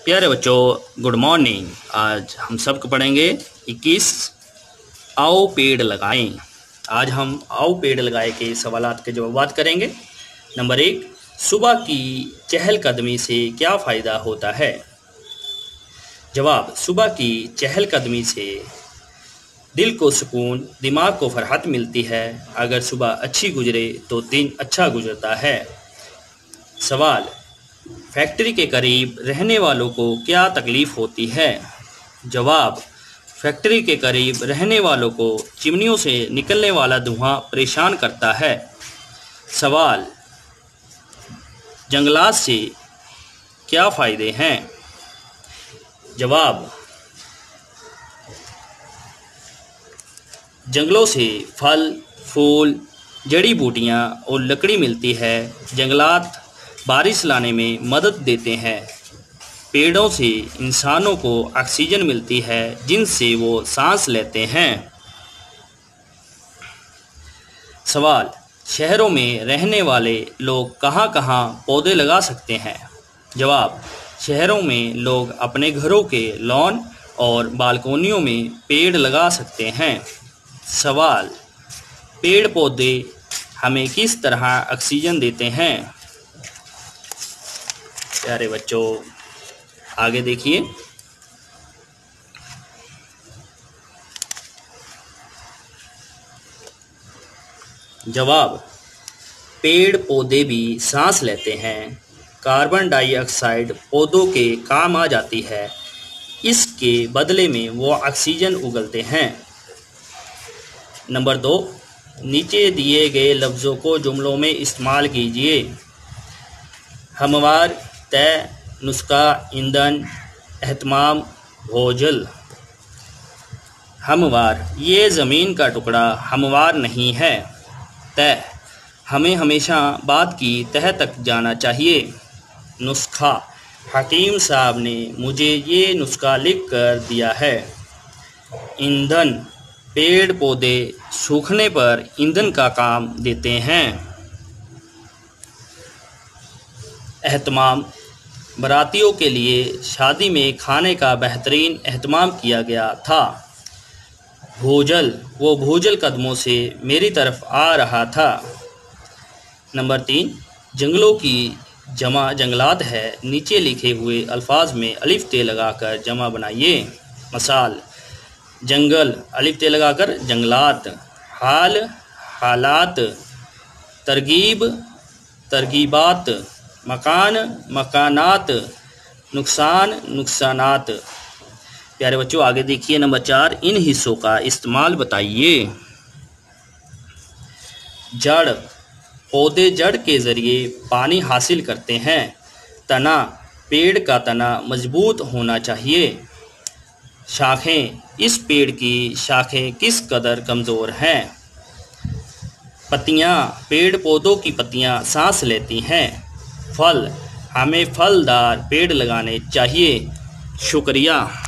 प्यारे बच्चों, good morning. आज हम सबक पढ़ेंगे 21 आओ पेड़ लगाएं। आज हम आओ पेड़ लगाए के सवालात के जवाब करेंगे। नंबर 1, सुबह की चहलकदमी से क्या फ़ायदा होता है? जवाब, सुबह की चहलकदमी से दिल को सुकून, दिमाग को फरहत मिलती है। अगर सुबह अच्छी गुजरे तो दिन अच्छा गुजरता है। सवाल, फैक्ट्री के करीब रहने वालों को क्या तकलीफ़ होती है? जवाब, फैक्ट्री के करीब रहने वालों को चिमनियों से निकलने वाला धुआं परेशान करता है। सवाल, जंगलात से क्या फ़ायदे हैं? जवाब, जंगलों से फल, फूल, जड़ी बूटियाँ और लकड़ी मिलती है। जंगलात बारिश लाने में मदद देते हैं। पेड़ों से इंसानों को ऑक्सीजन मिलती है जिनसे वो सांस लेते हैं। सवाल, शहरों में रहने वाले लोग कहाँ कहाँ पौधे लगा सकते हैं? जवाब, शहरों में लोग अपने घरों के लॉन और बालकोनियों में पेड़ लगा सकते हैं। सवाल, पेड़ पौधे हमें किस तरह ऑक्सीजन देते हैं? प्यारे बच्चों, आगे देखिए। जवाब, पेड़ पौधे भी सांस लेते हैं। कार्बन डाइऑक्साइड पौधों के काम आ जाती है। इसके बदले में वो ऑक्सीजन उगलते हैं। नंबर 2, नीचे दिए गए लफ्ज़ों को जुमलों में इस्तेमाल कीजिए। हमवार, तय, नुस्खा, ईंधन, एहतमाम, भोजल। हमवार, ये ज़मीन का टुकड़ा हमवार नहीं है। तय, हमें हमेशा बात की तह तक जाना चाहिए। नुस्खा, हकीम साहब ने मुझे ये नुस्खा लिख कर दिया है। ईंधन, पेड़ पौधे सूखने पर ईंधन का काम देते हैं। एहतमाम, बारातियों के लिए शादी में खाने का बेहतरीन एहतमाम किया गया था। भूजल, वो भूजल कदमों से मेरी तरफ आ रहा था। नंबर 3, जंगलों की जमा जंगलात है। नीचे लिखे हुए अल्फाज में अलिफ ते लगाकर जमा बनाइए। मिसाल, जंगल, अलिफ ते लगाकर जंगलात। हाल, हालात। तरगीब, तरगीबात। मकान, मकानात। नुकसान, नुकसानात। प्यारे बच्चों, आगे देखिए। नंबर 4, इन हिस्सों का इस्तेमाल बताइए। जड़, पौधे जड़ के ज़रिए पानी हासिल करते हैं। तना, पेड़ का तना मजबूत होना चाहिए। शाखें, इस पेड़ की शाखें किस कदर कमज़ोर हैं। पत्तियाँ, पेड़ पौधों की पत्तियाँ सांस लेती हैं। फल, हमें फलदार पेड़ लगाने चाहिए। शुक्रिया।